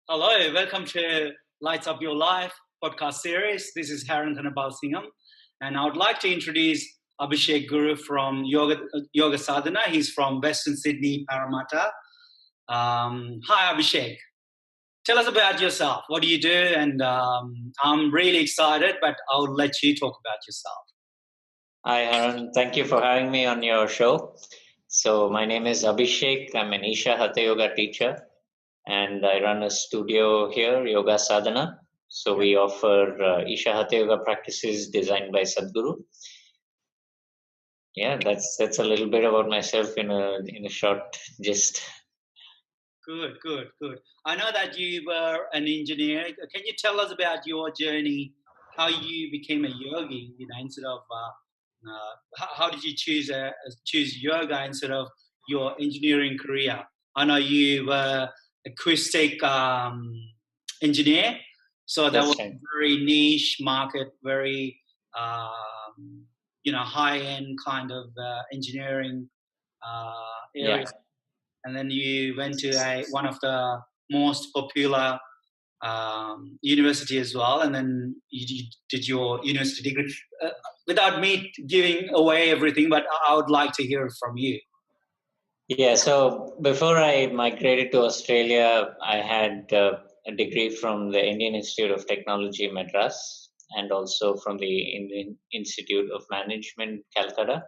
Hello, welcome to Lights Up Your Life podcast series. This is Harrington Singham, and I would like to introduce Abhishek Guru from Yoga Sadhana. He's from Western Sydney, Paramatta. Hi, Abhishek. Tell us about yourself. What do you do? And I'm really excited, but I'll let you talk about yourself. Hi, Harun. Thank you for having me on your show. So my name is Abhishek. I'm an Isha Hatha Yoga teacher, and I run a studio here, Yoga Sadhana. So we offer Isha Hatha Yoga practices designed by Sadhguru. Yeah, that's a little bit about myself in a short gist. Good. I know that you were an engineer. Can you tell us about your journey, how you became a yogi, instead of how did you choose yoga instead of your engineering career? I know you were acoustic engineer, so that was a very niche market, very high-end kind of engineering area. Yeah. And then you went to one of the most popular university as well, and then you did your university degree. Without me giving away everything, but I would like to hear from you. Yeah, so before I migrated to Australia, I had a degree from the Indian Institute of Technology, Madras, and also from the Indian Institute of Management, Calcutta,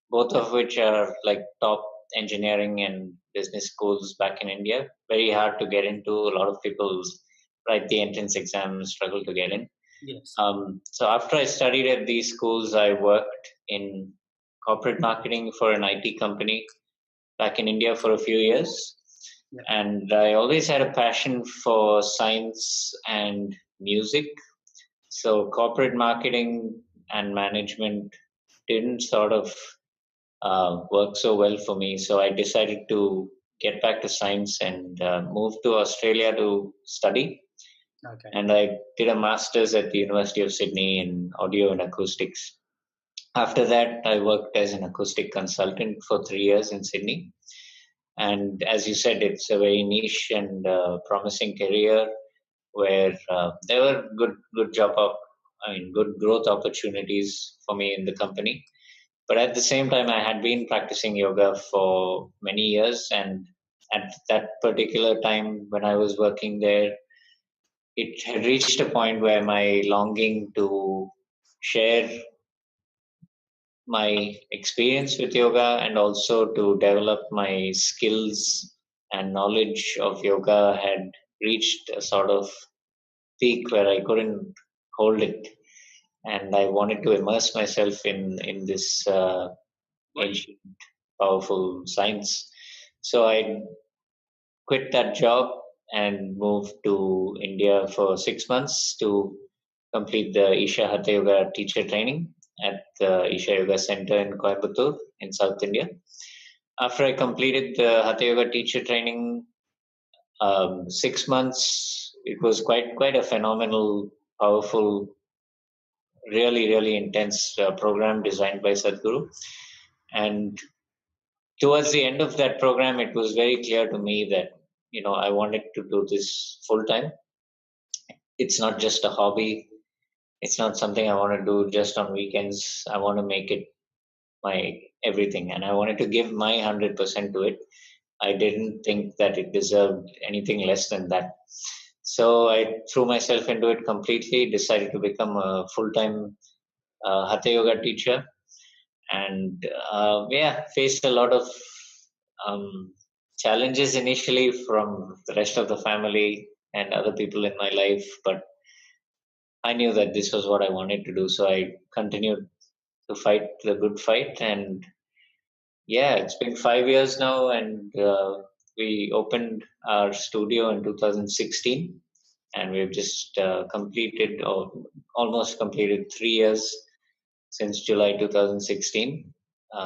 both of which are like top engineering and business schools back in India. Very hard to get into. A lot of people write the entrance exam and struggle to get in. Yes. So after I studied at these schools, I worked in corporate marketing for an IT company back in India for a few years. Yeah. And I always had a passion for science and music. So corporate marketing and management didn't sort of work so well for me. So I decided to get back to science and move to Australia to study. Okay. And I did a master's at the University of Sydney in audio and acoustics. After that, I worked as an acoustic consultant for 3 years in Sydney. And as you said, it's a very niche and promising career where there were good growth opportunities for me in the company. But at the same time, I had been practicing yoga for many years, and at that particular time when I was working there, it had reached a point where my longing to share my experience with yoga and also to develop my skills and knowledge of yoga had reached a sort of peak where I couldn't hold it, and I wanted to immerse myself in this ancient, powerful science. So I quit that job and moved to India for 6 months to complete the Isha Hatha Yoga teacher training at the Isha Yoga Center in Coimbatore in South India. After I completed the Hatha Yoga teacher training, 6 months, it was quite a phenomenal, powerful, really intense program designed by Sadhguru. And towards the end of that program, it was very clear to me that I wanted to do this full time. It's not just a hobby. It's not something I want to do just on weekends. I want to make it my everything, and I wanted to give my 100% to it. I didn't think that it deserved anything less than that. So I threw myself into it completely, decided to become a full-time Hatha Yoga teacher, and faced a lot of challenges initially from the rest of the family and other people in my life, but I knew that this was what I wanted to do, so I continued to fight the good fight. And it's been 5 years now, and we opened our studio in 2016, and we've just almost completed 3 years since July 2016,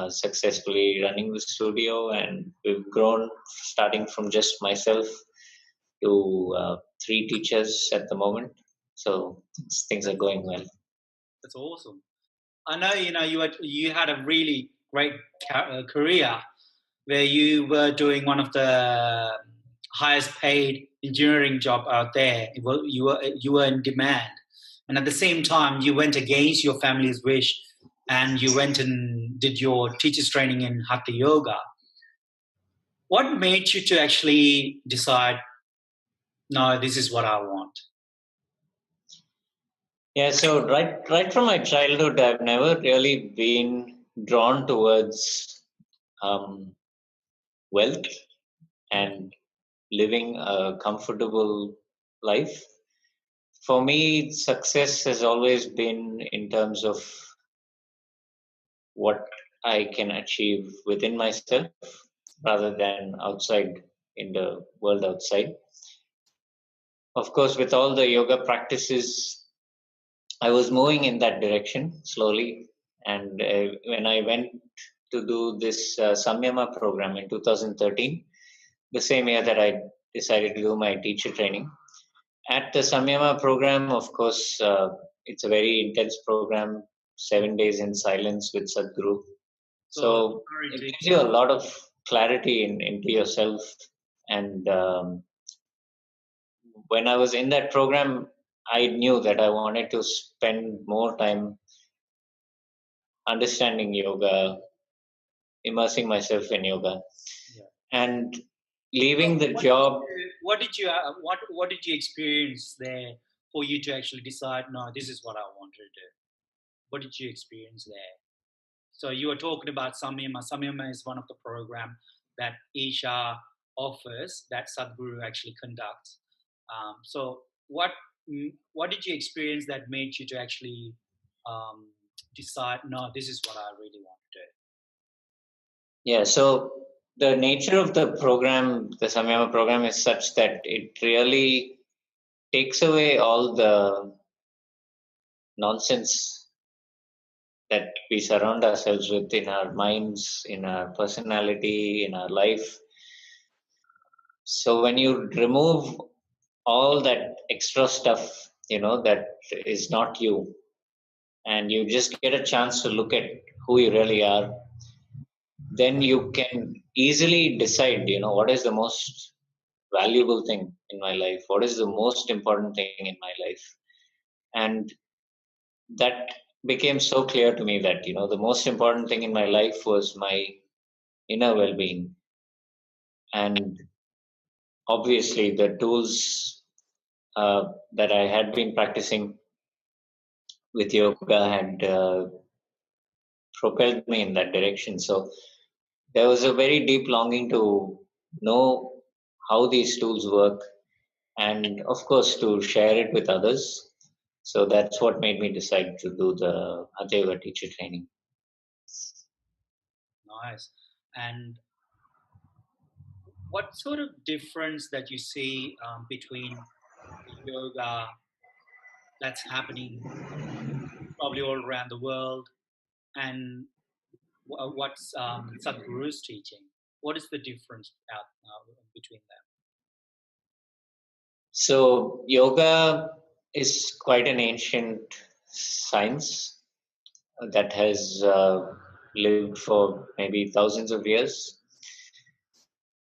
successfully running the studio, and we've grown starting from just myself to 3 teachers at the moment. So things are going well. That's awesome. I know you had a really great career where you were doing one of the highest paid engineering job out there. You were in demand, and at the same time, you went against your family's wish, and you went and did your teacher's training in Hatha Yoga. What made you to actually decide, no, this is what I want? Yeah, so right from my childhood, I've never really been drawn towards wealth and living a comfortable life. For me, success has always been in terms of what I can achieve within myself rather than outside in the world outside. Of course, with all the yoga practices, I was moving in that direction slowly. And when I went to do this Samyama program in 2013, the same year that I decided to do my teacher training, at the Samyama program, of course, it's a very intense program, 7 days in silence with Sadhguru. So it gives you a lot of clarity into yourself. And when I was in that program, I knew that I wanted to spend more time understanding yoga, immersing myself in yoga, and leaving the job. What did you experience there for you to actually decide, no, this is what I want to do? What did you experience there? So you were talking about Samyama. Samyama is one of the program that Isha offers, that Sadhguru actually conducts. So what did you experience that made you to actually decide, no, this is what I really want to do? Yeah, so the nature of the program, the Samyama program, is such that it really takes away all the nonsense that we surround ourselves with in our minds, in our personality, in our life. So when you remove all that extra stuff, that is not you, and you just get a chance to look at who you really are, then you can easily decide, what is the most valuable thing in my life, what is the most important thing in my life. And that became so clear to me that, the most important thing in my life was my inner well-being. And obviously the tools that I had been practicing with yoga had propelled me in that direction. So there was a very deep longing to know how these tools work, and of course to share it with others. So that's what made me decide to do the Hatha Yoga teacher training. Nice. And what sort of difference that you see between yoga that's happening probably all around the world and what's Sadhguru's teaching? What is the difference between them? So yoga is quite an ancient science that has lived for maybe thousands of years.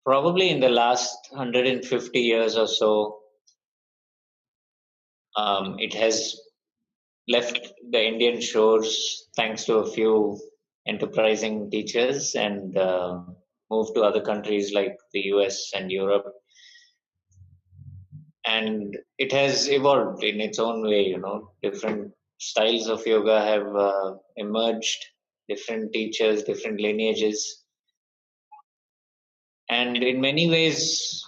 Probably in the last 150 years or so, it has left the Indian shores thanks to a few enterprising teachers and moved to other countries like the US and Europe. And it has evolved in its own way, different styles of yoga have emerged, different teachers, different lineages. And in many ways,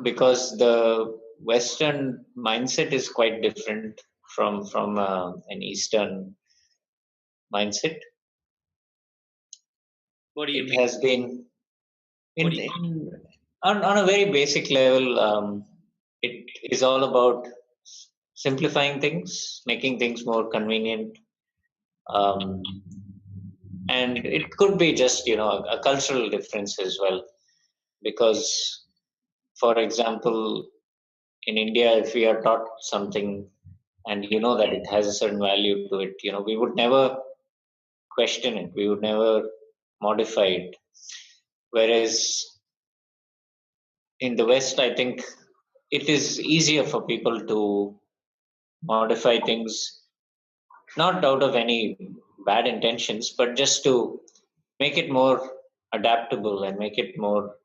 because the Western mindset is quite different from an Eastern mindset. What do you It mean? has been on a very basic level. It is all about simplifying things, making things more convenient, and it could be just a cultural difference as well. Because, for example, in India, if we are taught something and that it has a certain value to it, we would never question it, we would never modify it. Whereas in the West, I think it is easier for people to modify things, not out of any bad intentions, but just to make it more adaptable and make it more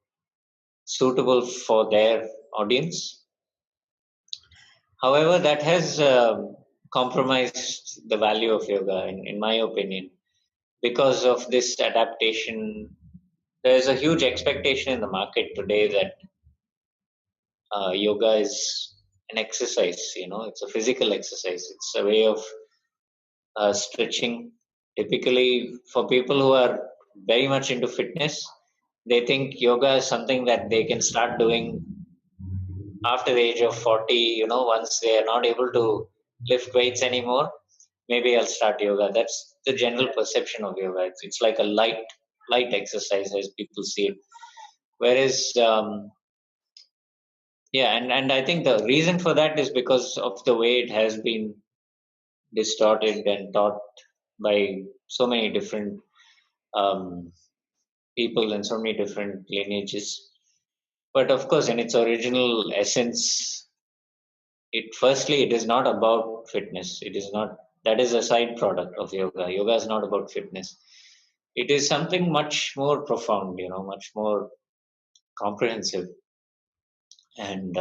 suitable for their audience. However, that has compromised the value of yoga, in my opinion, because of this adaptation. There's a huge expectation in the market today that yoga is an exercise. It's a physical exercise. It's a way of stretching. Typically, for people who are very much into fitness, they think yoga is something that they can start doing after the age of 40. Once they are not able to lift weights anymore, maybe I'll start yoga. That's the general perception of yoga. It's like a light exercise as people see it. Whereas, yeah, and I think the reason for that is because of the way it has been distorted and taught by so many different um, people and so many different lineages. But of course, in its original essence, it is not about fitness. It is not, that is a side product of yoga. Yoga is not about fitness. It is something much more profound, much more comprehensive, and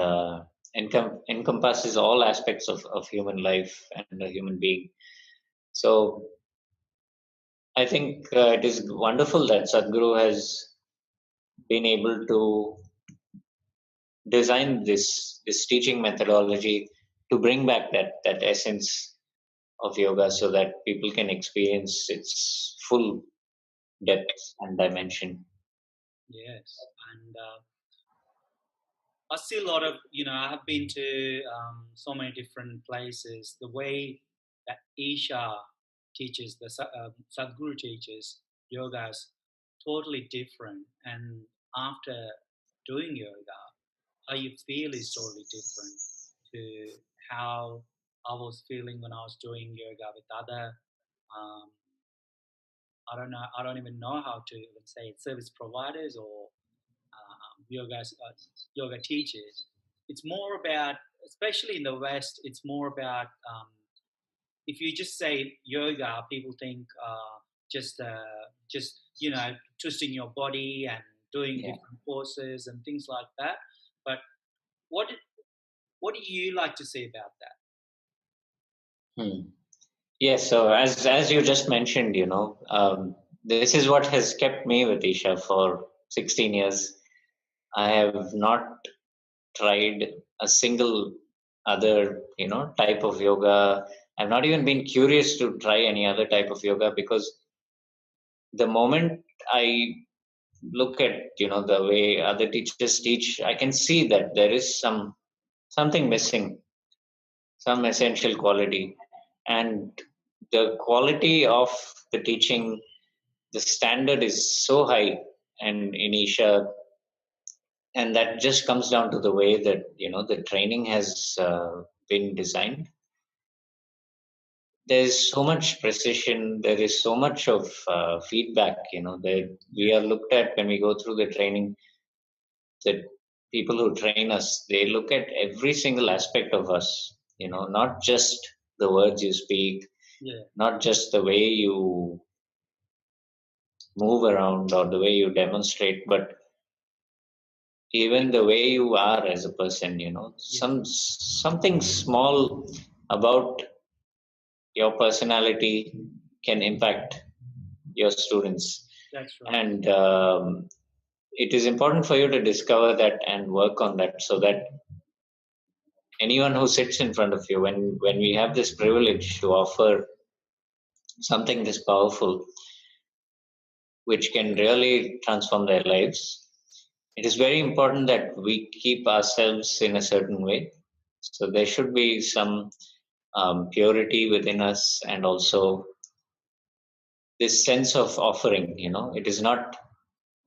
encompasses all aspects of human life and a human being. So I think it is wonderful that Sadhguru has been able to design this teaching methodology to bring back that essence of yoga so that people can experience its full depth and dimension. Yes, and I see a lot of, I have been to so many different places. The way that Isha teaches, Sadhguru teaches yoga is totally different. And after doing yoga, how you feel is totally different to how I was feeling when I was doing yoga with other, um, I don't know, I don't even know how to even say it, service providers or yoga teachers. It's more about, especially in the West, it's more about if you just say yoga, people think just twisting your body and doing Yeah. different poses and things like that. But what what do you like to say about that? Hmm. Yes, so as you just mentioned, this is what has kept me with Isha for 16 years. I have not tried a single other, type of yoga. I've not even been curious to try any other type of yoga because the moment I look at, the way other teachers teach, I can see that there is something missing, some essential quality. And the quality of the teaching, the standard is so high and in Isha, and that just comes down to the way that the training has been designed. There's so much precision, there is so much of feedback, that we are looked at when we go through the training. That people who train us, they look at every single aspect of us, not just the words you speak, Yeah, not just the way you move around or the way you demonstrate, but even the way you are as a person. yeah, Something small about your personality can impact your students. that's right. And it is important for you to discover that and work on that so that anyone who sits in front of you, when we have this privilege to offer something this powerful, which can really transform their lives, it is very important that we keep ourselves in a certain way. So there should be some purity within us, and also this sense of offering. It is not,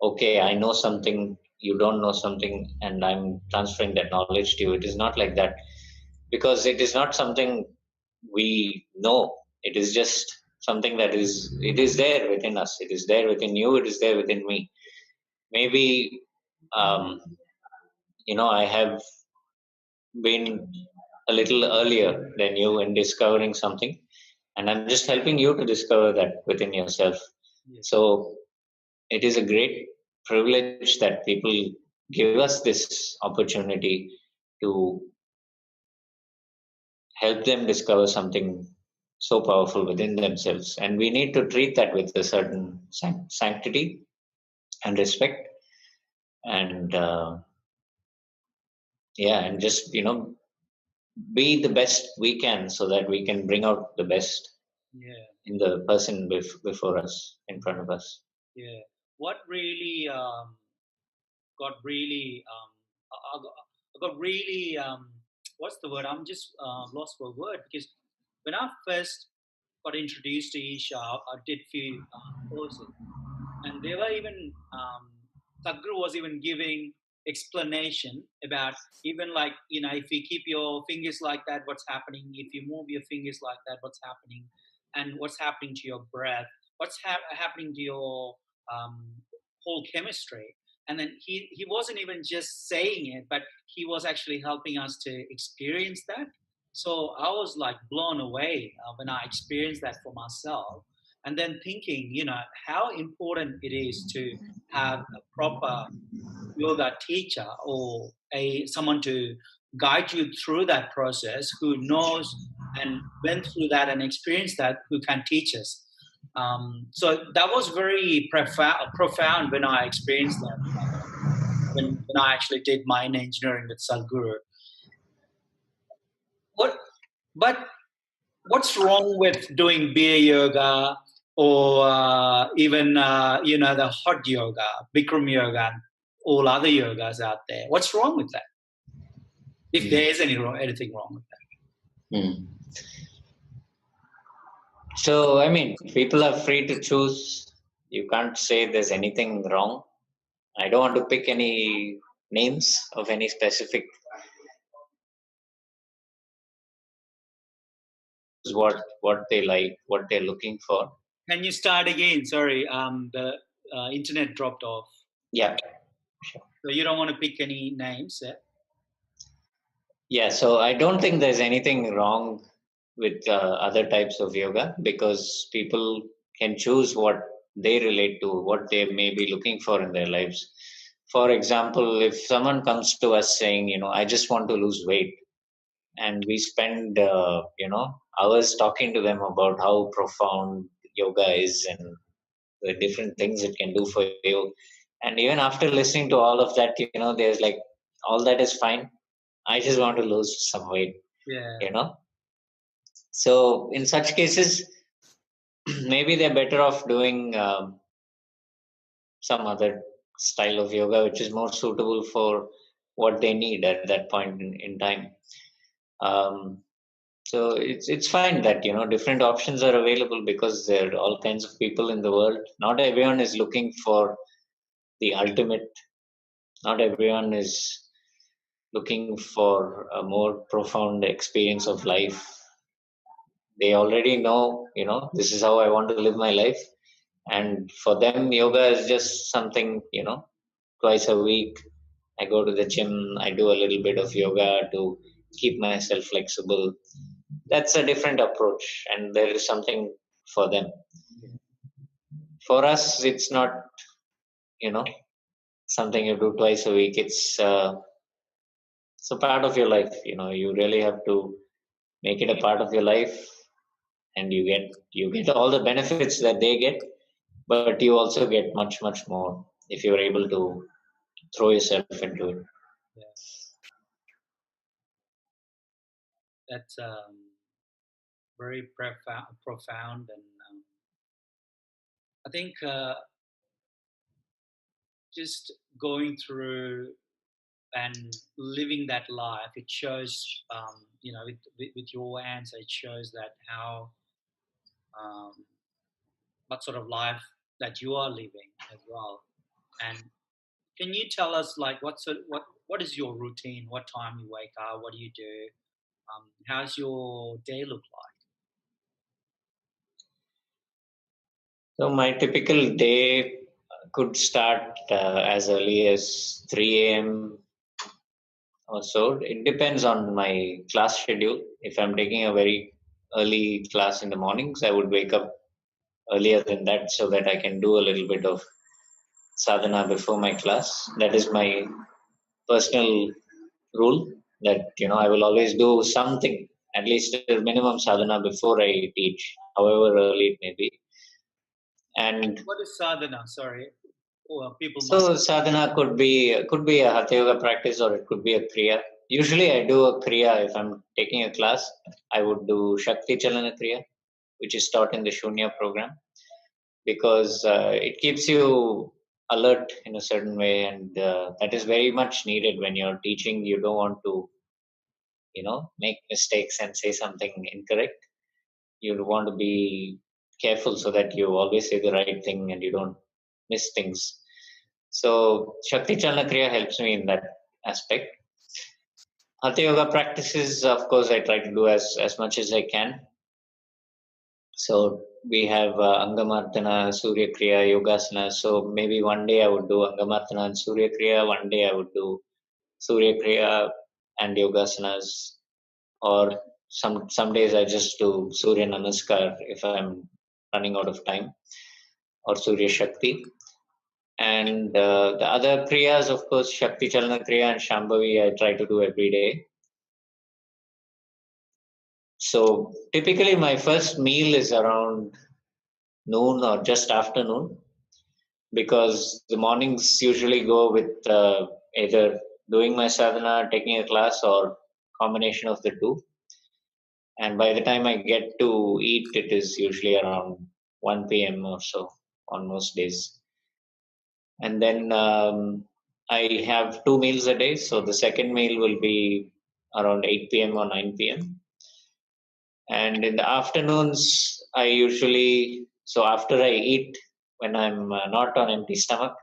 okay, I know something, you don't know something, and I'm transferring that knowledge to you. It is not like that, because it is not something we know. It is just something that it is there within us. It is there within you. It is there within me. Maybe um, I have been a little earlier than you in discovering something, and I'm just helping you to discover that within yourself. Yes. So it is a great privilege that people give us this opportunity to help them discover something so powerful within themselves, and we need to treat that with a certain sanctity and respect, and yeah, and just be the best we can so that we can bring out the best Yeah. in the person before us, in front of us. Yeah. What really got really I got really what's the word? I'm just lost for a word, because when I first got introduced to Isha, I did few courses, and they were even Sadhguru was even giving explanation about, even like, if you keep your fingers like that, what's happening? If you move your fingers like that, what's happening? And what's happening to your breath? What's happening to your um, whole chemistry? And then he wasn't even just saying it, but he was actually helping us to experience that. So I was like blown away when I experienced that for myself, and then thinking, how important it is to have a proper yoga teacher, or someone to guide you through that process, who knows and went through that and experienced that, who can teach us. So that was very profound when I experienced that, when I actually did mine engineering with Sadhguru. What, but what's wrong with doing beer yoga, or even the hot yoga, Bikram yoga, and all other yogas out there? What's wrong with that? If there is anything wrong with that? Mm. So, I mean, people are free to choose. You can't say there's anything wrong. I don't want to pick any names of any specific, what they like, what they're looking for. Can you start again? Sorry, the internet dropped off. Yeah. So you don't want to pick any names, yeah? Yeah, so I don't think there's anything wrong with other types of yoga, because people can choose what they relate to, what they may be looking for in their lives. For example, if someone comes to us saying, I just want to lose weight, and we spend, hours talking to them about how profound yoga is and the different things it can do for you. And even after listening to all of that, there's like, all that is fine. I just want to lose some weight, Yeah. you know. So in such cases, maybe they're better off doing some other style of yoga, which is more suitable for what they need at that point in time. Um, so it's fine that different options are available, because there are all kinds of people in the world. Not everyone is looking for the ultimate. Not everyone is looking for a more profound experience of life. They already know, this is how I want to live my life. And for them, yoga is just something, twice a week. I go to the gym, I do a little bit of yoga to keep myself flexible. That's a different approach, and there is something for them. For us, it's not, you know, something you do twice a week. It's a part of your life. You really have to make it a part of your life, and you get all the benefits that they get, but you also get much more if you're able to throw yourself into it. Yeah. That's very profound, and I think just going through and living that life, it shows, with your answer, it shows that how um, what sort of life that you are living as well. And can you tell us, like, what is your routine? What time you wake up? What do you do? How's your day look like? So my typical day could start as early as 3 a.m. or so. It depends on my class schedule. If I'm taking a very early class in the mornings, I would wake up earlier than that so that I can do a little bit of sadhana before my class. That is my personal rule, that I will always do something, at least a minimum sadhana before I teach, however early it may be. And What is sadhana? Sorry, people so must. sadhana could be a hatha yoga practice, or it could be a kriya. Usually I do a kriya if I'm taking a class. I would do Shakti Chalana Kriya, which is taught in the Shunya program, because it keeps you alert in a certain way, and that is very much needed when you're teaching. You don't want to make mistakes and say something incorrect. You want to be careful so that you always say the right thing and you don't miss things. So Shakti Chalana Kriya helps me in that aspect. Hatha Yoga practices, of course, I try to do as much as I can. So we have Angamartana, Surya Kriya, Yogasana. So maybe one day I would do Angamartana and Surya Kriya, one day I would do Surya Kriya and Yogasanas, or some days I just do Surya Namaskar if I'm running out of time, or Surya Shakti. And the other Kriyas, of course, Shakti Chalana Kriya and Shambhavi, I try to do every day. So typically my first meal is around noon or just after noon, because the mornings usually go with either doing my sadhana, taking a class, or combination of the two. And by the time I get to eat, it is usually around 1 p.m. or so on most days. And then I have two meals a day. So the second meal will be around 8 p.m. or 9 p.m. And in the afternoons, I usually, so after I eat, when I'm not on empty stomach,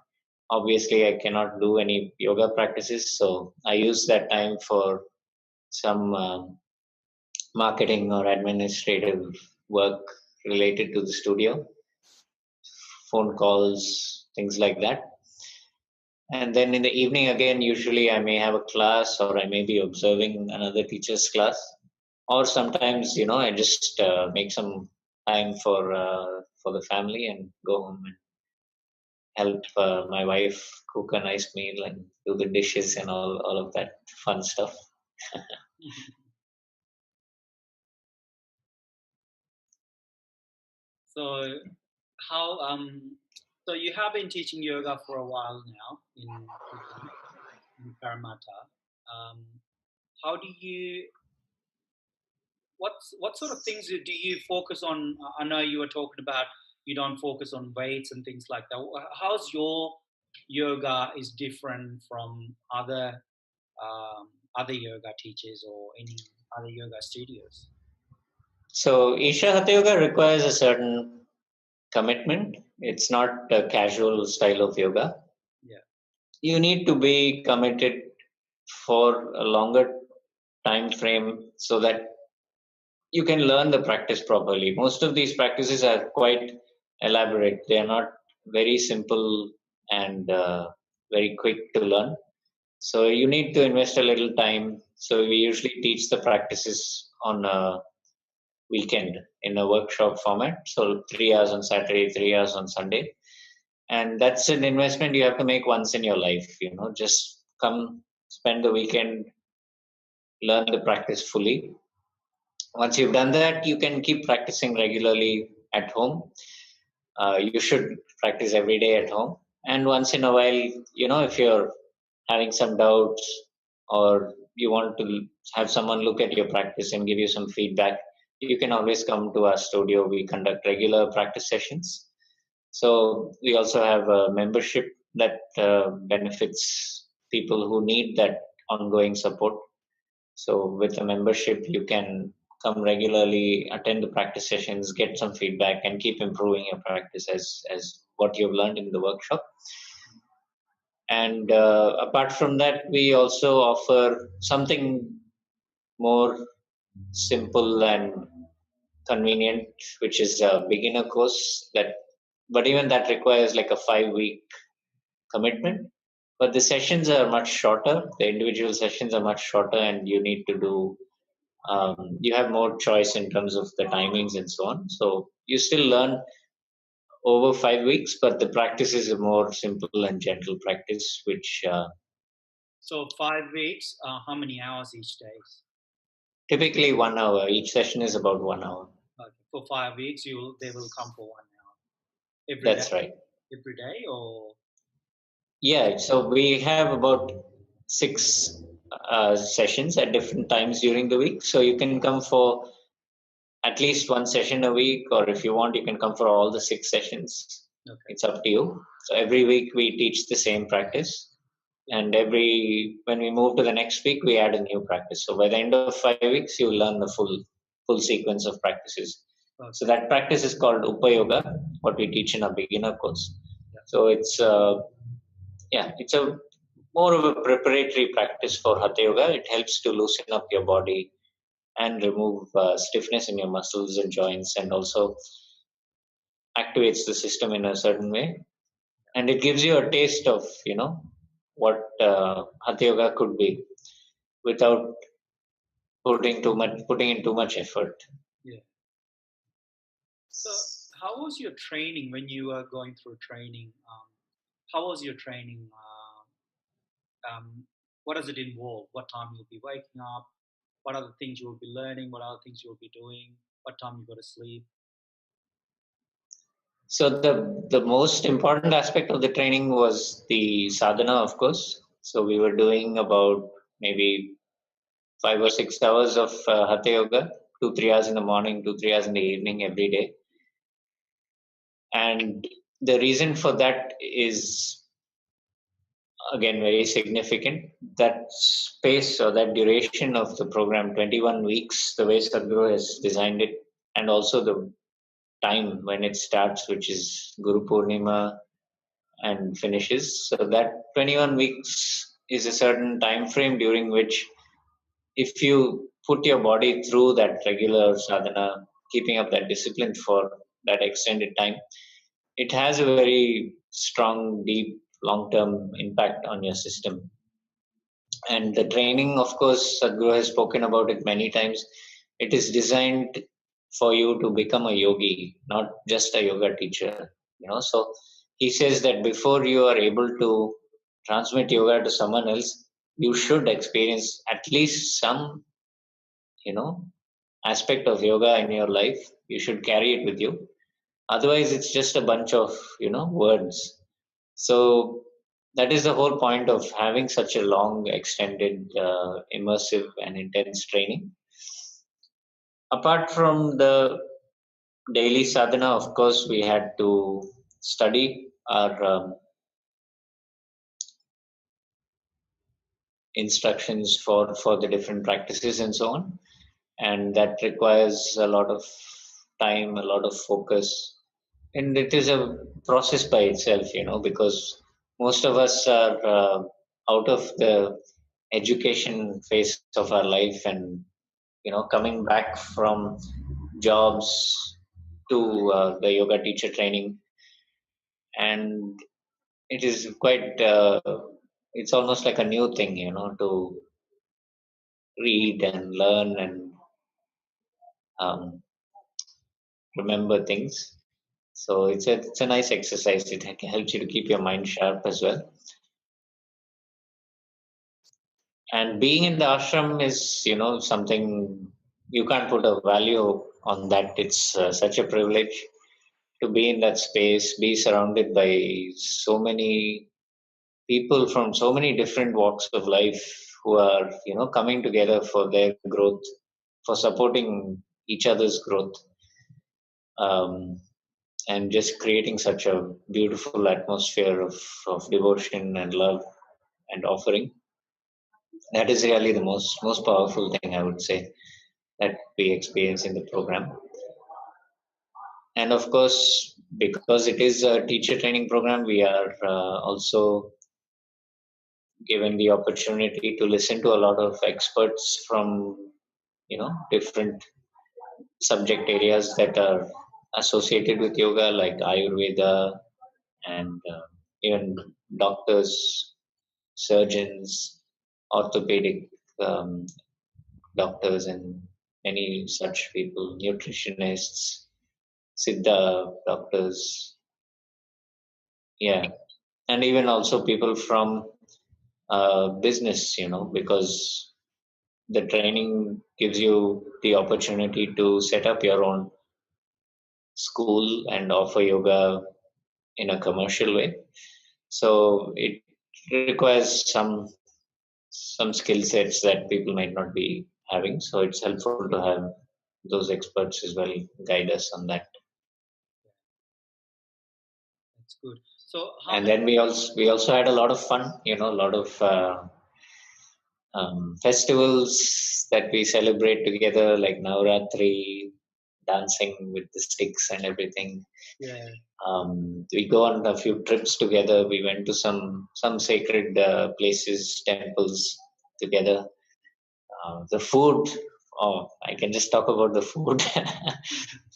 obviously I cannot do any yoga practices. So I use that time for some marketing or administrative work related to the studio, phone calls, things like that. And then in the evening, again, usually I may have a class, or I may be observing another teacher's class. Or sometimes, I just make some time for the family and go home and help my wife cook a nice meal and do the dishes and all of that fun stuff. So how so you have been teaching yoga for a while now in Paramatta. How do you what sort of things do you focus on? I know you were talking about you don't focus on weights and things like that. How's your yoga is different from other yoga teachers or any other yoga studios? So Isha Hatha Yoga requires a certain commitment. It's not a casual style of yoga. Yeah. You need to be committed for a longer time frame so that you can learn the practice properly. Most of these practices are quite elaborate. They are not very simple and very quick to learn. So you need to invest a little time. So we usually teach the practices on a weekend in a workshop format. So 3 hours on Saturday, 3 hours on Sunday. And that's an investment you have to make once in your life. Just come spend the weekend, learn the practice fully. Once you've done that, you can keep practicing regularly at home. You should practice every day at home. And once in a while, if you're having some doubts, or you want to have someone look at your practice and give you some feedback, you can always come to our studio. We conduct regular practice sessions. So we also have a membership that benefits people who need that ongoing support. So with a membership, you can come regularly, attend the practice sessions, get some feedback, and keep improving your practice as what you've learned in the workshop. And apart from that, we also offer something more simple and convenient, which is a beginner course. But even that requires like a 5-week commitment but the sessions are much shorter. The individual sessions are much shorter, and you need to do. You have more choice in terms of the timings and so on. So you still learn over 5 weeks, but the practice is a more simple and gentle practice, which So 5 weeks, how many hours each day? typically 1 hour. Each session is about 1 hour. Okay. For 5 weeks, they will come for 1 hour That's right. every day, or Yeah, so we have about six sessions at different times during the week. So you can come for at least one session a week, or if you want, you can come for all the 6 sessions. okay. It's up to you. So every week we teach the same practice, and when we move to the next week, we add a new practice. So by the end of 5 weeks, you will learn the full sequence of practices. Okay. So that practice is called Upa Yoga, what we teach in our beginner course. Yeah. So it's a more of a preparatory practice for Hatha Yoga. It helps to loosen up your body and remove stiffness in your muscles and joints, and also activates the system in a certain way. And it gives you a taste of what Hatha Yoga could be without putting in too much effort. Yeah. So, how was your training when you were going through training? How was your training? What does it involve? What time you'll be waking up? What are the things you will be learning? What are the things you will be doing? What time you go to sleep? So the most important aspect of the training was the sadhana, of course. So we were doing about maybe 5 or 6 hours of Hatha Yoga, 2-3 hours in the morning, 2-3 hours in the evening every day. And the reason for that is again very significant. That space or that duration of the program, 21 weeks, the way Sadhguru has designed it, and also the time when it starts, which is Guru Purnima, and finishes. So that 21 weeks is a certain time frame during which, if you put your body through that regular sadhana, keeping up that discipline for that extended time, it has a very strong, deep, long-term impact on your system. And the training, of course, Sadhguru has spoken about it many times. It is designed for you to become a yogi, not just a yoga teacher. So he says that before you are able to transmit yoga to someone else, you should experience at least some, you know, aspect of yoga in your life. You should carry it with you. Otherwise, it's just a bunch of, words. So that is the whole point of having such a long, extended, immersive, and intense training. Apart from the daily sadhana, of course, we had to study our instructions for the different practices and so on, and that requires a lot of time, a lot of focus, and it is a process by itself, because most of us are out of the education phase of our life, and coming back from jobs to the yoga teacher training, and it is quite it's almost like a new thing, to read and learn and um, remember things. So it's a nice exercise. It helps you to keep your mind sharp as well. And being in the ashram is, something you can't put a value on that. It's such a privilege to be in that space, be surrounded by so many people from so many different walks of life who are, coming together for their growth, for supporting each other's growth, and just creating such a beautiful atmosphere of devotion and love and offering. That is really the most powerful thing, I would say, that we experience in the program. And of course, because it is a teacher training program, we are also given the opportunity to listen to a lot of experts from different subject areas that are associated with yoga, like Ayurveda, and even doctors surgeons, orthopedic um, doctors, and many such people, nutritionists, Siddha doctors, yeah, and even also people from business, because the training gives you the opportunity to set up your own school and offer yoga in a commercial way. So it requires some skill sets that people might not be having. So it's helpful to have those experts as well guide us on that. That's good. So how And many? then we also had a lot of fun, a lot of festivals that we celebrate together, like Navratri, dancing with the sticks and everything. Yeah, We go on a few trips together. We went to some sacred places, temples together. The food, oh, I can just talk about the food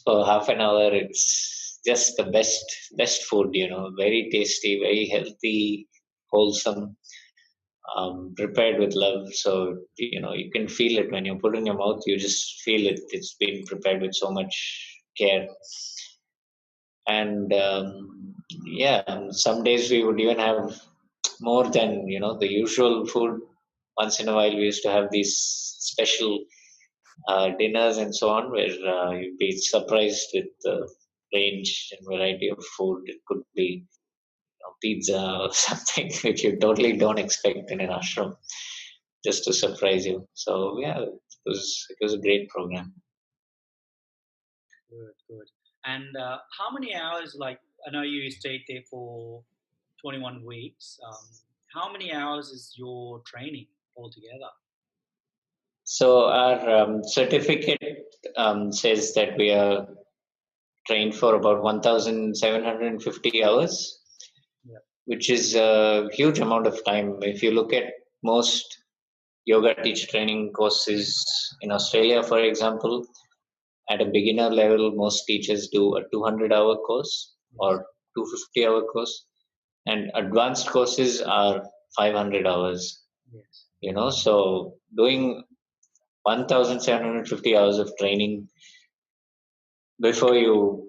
for half an hour. It's just the best food, very tasty, very healthy, wholesome, prepared with love. So, you can feel it when you put it in your mouth, you just feel it. It's been prepared with so much care. And yeah, some days we would even have more than, the usual food. Once in a while, we used to have these special dinners and so on, where you'd be surprised with the range and variety of food. It could be pizza or something which you totally don't expect in an ashram, just to surprise you. So yeah, it was a great program. good, good. And how many hours? Like I know you stayed there for 21 weeks. How many hours is your training altogether? So our certificate says that we are trained for about 1,750 hours, Yeah. which is a huge amount of time. If you look at most yoga teacher training courses in Australia, for example, at a beginner level, most teachers do a 200-hour course Yes. or 250-hour course, and advanced courses are 500 hours. Yes. So doing 1,750 hours of training before you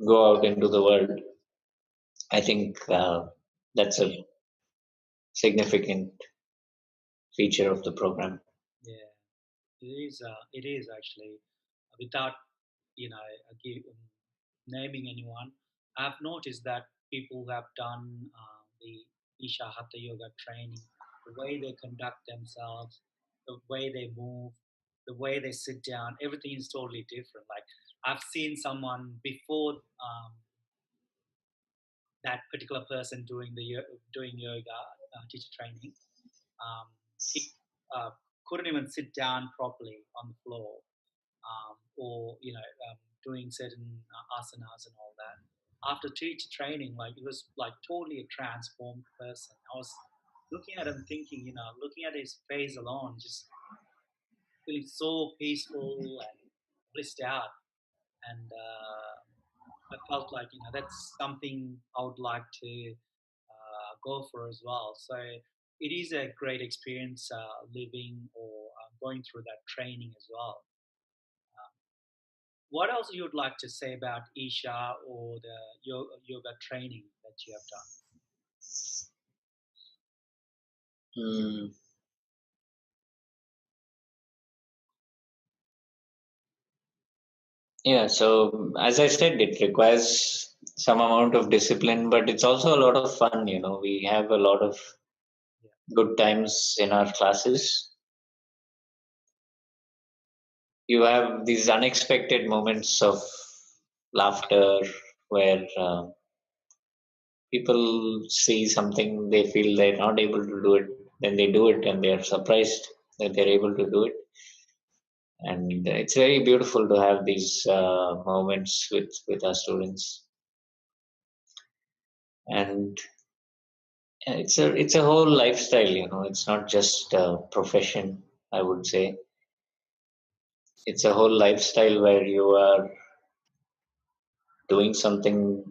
go out into the world, I think that's a significant feature of the program. Yeah. It is. It is actually without naming anyone. I've noticed that people who have done the Isha Hatha Yoga training, the way they conduct themselves, the way they move, the way they sit down, everything is totally different. Like I've seen someone before that particular person doing yoga teacher training. He uh, couldn't even sit down properly on the floor, or doing certain asanas and all that. After teacher training, like it was like totally a transformed person. I was looking at him, thinking, looking at his face alone, just feeling so peaceful and blissed out. And I felt like that's something I would like to go for as well. So it is a great experience living or going through that training as well. What else you would like to say about Isha or the yoga training that you have done? Mm, yeah, so as I said, it requires some amount of discipline, but it's also a lot of fun. We have a lot of Yeah. good times in our classes. You have these unexpected moments of laughter where people see something, they feel they're not able to do it, then they do it and they're surprised that they're able to do it. And it's very beautiful to have these moments with our students. And it's a whole lifestyle, it's not just a profession, I would say. It's a whole lifestyle where you are doing something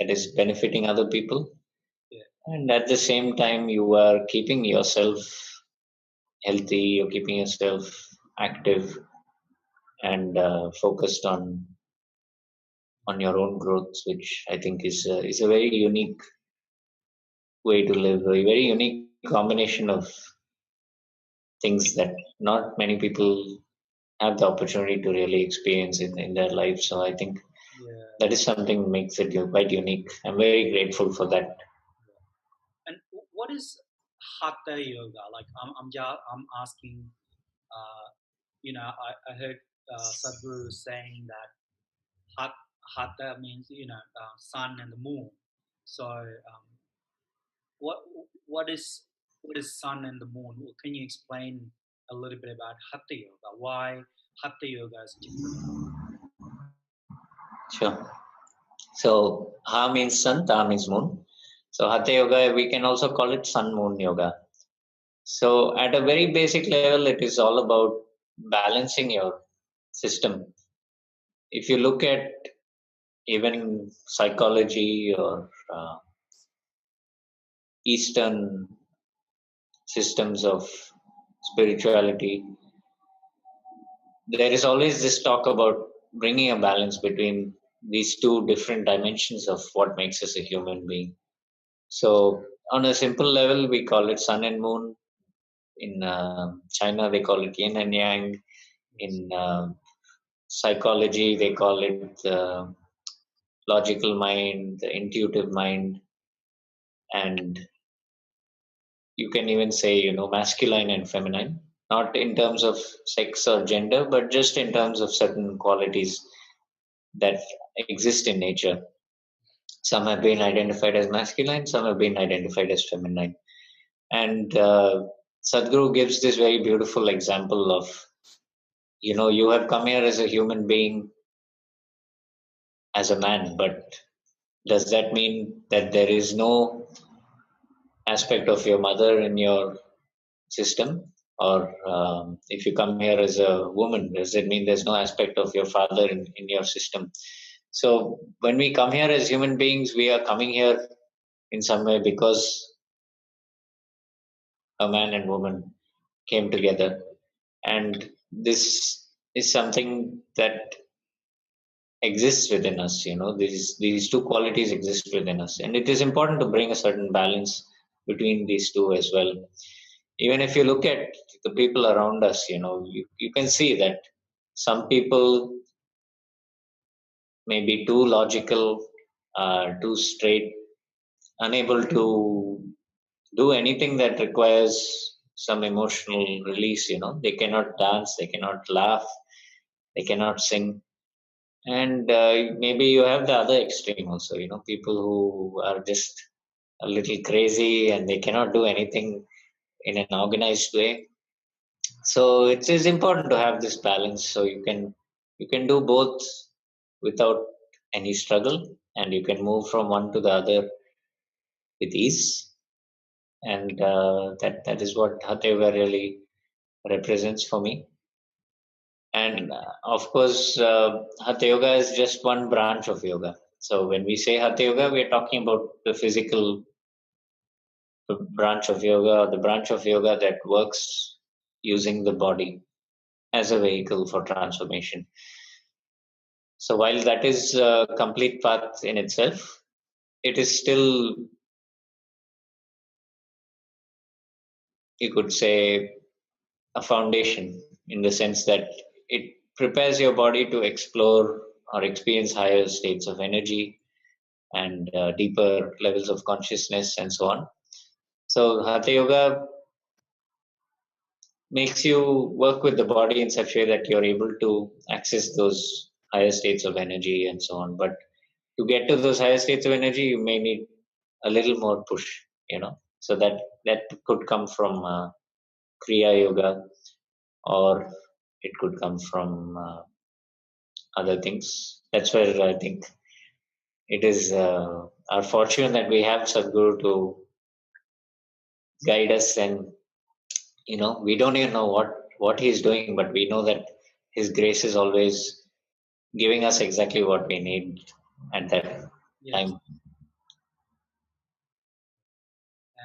that is benefiting other people, Yeah. And at the same time, you are keeping yourself healthy, you're keeping yourself active and focused on your own growth, which I think is a very unique way to live, a very unique combination of things that not many people have the opportunity to really experience in their life. So I think Yeah. that is something makes it quite unique. I'm very grateful for that. And what is Hatha Yoga? Like, I'm asking. I heard Sadhguru saying that Hatha means sun and the moon. So what what is what is sun and the moon? Can you explain a little bit about Hatha Yoga? Why Hatha Yoga is different? Sure. So Ha means sun, Ta means moon. So Hatha Yoga, we can also call it Sun Moon Yoga. So at a very basic level, it is all about balancing your system. If you look at even psychology or Eastern systems of spirituality, there is always this talk about bringing a balance between these two different dimensions of what makes us a human being. So, on a simple level, we call it sun and moon. In China, they call it yin and yang. Yes. In psychology, they call it the logical mind, the intuitive mind, and you can even say, masculine and feminine. Not in terms of sex or gender, but just in terms of certain qualities that exist in nature. Some have been identified as masculine, some have been identified as feminine. And Sadhguru gives this very beautiful example of, you have come here as a human being, as a man, but does that mean that there is no aspect of your mother in your system? Or if you come here as a woman, does it mean there's no aspect of your father in your system? So when we come here as human beings, we are coming here in some way because a man and woman came together. And this is something that exists within us. These two qualities exist within us, and it is important to bring a certain balance between these two as well. Even if you look at the people around us, you can see that some people may be too logical, too straight, unable to do anything that requires some emotional release. They cannot dance, they cannot laugh, they cannot sing. And maybe you have the other extreme also, people who are just a little crazy and they cannot do anything in an organized way. So it is important to have this balance, so you can do both without any struggle, and you can move from one to the other with ease. And that is what Hatha Yoga really represents for me. And of course, Hatha Yoga is just one branch of yoga. So when we say Hatha Yoga, we are talking about the physical branch of yoga, or the branch of yoga that works using the body as a vehicle for transformation. So while that is a complete path in itself, it is still, you could say, a foundation in the sense that it prepares your body to explore or experience higher states of energy and deeper levels of consciousness and so on. So Hatha Yoga makes you work with the body in such a way that you're able to access those higher states of energy and so on. But to get to those higher states of energy, you may need a little more push, So that could come from Kriya Yoga, or it could come from other things. That's where I think it is our fortune that we have Sadhguru to guide us, and we don't even know what he's doing, but we know that his grace is always giving us exactly what we need at that Yes. time.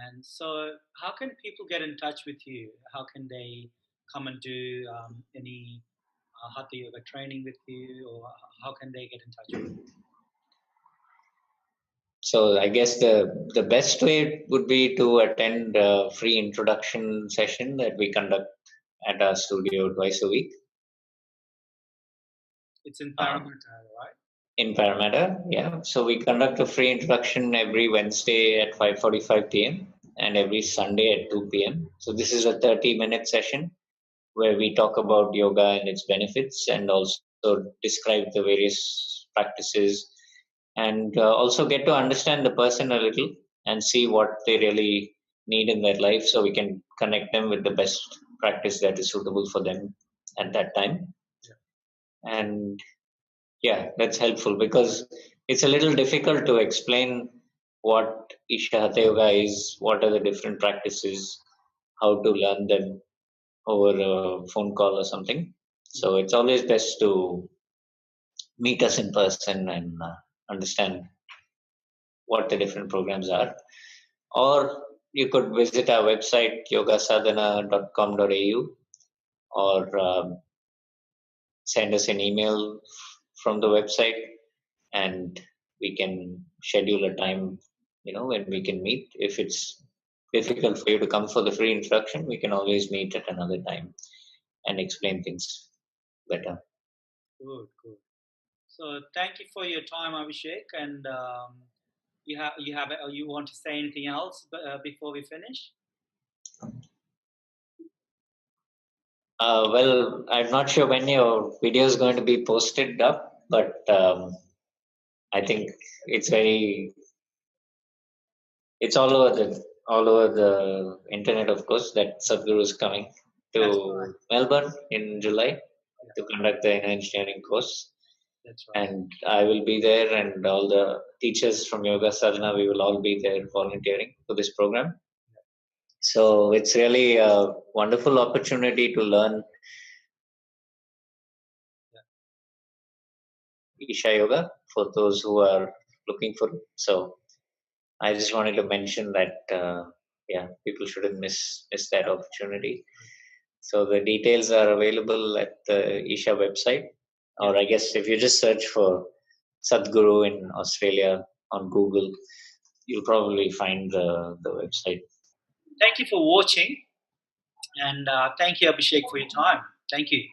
And so, how can people get in touch with you? How can they come and do any Hatha Yoga training with you, or how can they get in touch with So I guess the best way would be to attend a free introduction session that we conduct at our studio twice a week. you? It's in Paramatta, right? In Paramatta, yeah. So we conduct a free introduction every Wednesday at 5:45 p.m. and every Sunday at 2 p.m. So this is a 30-minute session where we talk about yoga and its benefits and also describe the various practices and also get to understand the person a little and see what they really need in their life so we can connect them with the best practice that is suitable for them at that time. And yeah, that's helpful because it's a little difficult to explain what Isha Hatha Yoga is, what are the different practices, how to learn them over a phone call or something. So it's always best to meet us in person and understand what the different programs are. Or you could visit our website yogasadhana.com.au or send us an email from the website and we can schedule a time, when we can meet. If it's difficult for you to come for the free introduction, we can always meet at another time and explain things better. Good, good. So thank you for your time, Abhishek. And you want to say anything else before we finish? Well, I'm not sure when your video is going to be posted up, but I think it's very, it's all over the internet, of course, that Sadhguru is coming That's to right. Melbourne in July to conduct the inner engineering course. That's right. And I will be there, and all the teachers from Yoga Sadhana, we will all be there volunteering for this program. So it's really a wonderful opportunity to learn Isha Yoga for those who are looking for it. So I just wanted to mention that, people shouldn't miss that opportunity. So the details are available at the Isha website, or I guess if you just search for Sadhguru in Australia on Google, you'll probably find the website. Thank you for watching, and thank you, Abhishek, for your time. Thank you.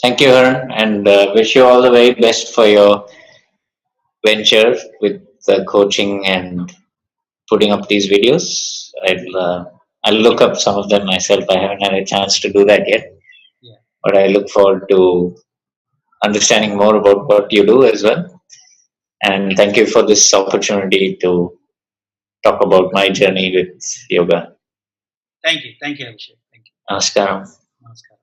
Thank you, Harun, and wish you all the very best for your venture with the coaching and putting up these videos. I'll look up some of them myself. I haven't had a chance to do that yet, Yeah. but I look forward to understanding more about what you do as well. And thank you for this opportunity to talk about my journey with yoga. Thank you, Abhishek. Thank you. Namaskaram. Namaskar.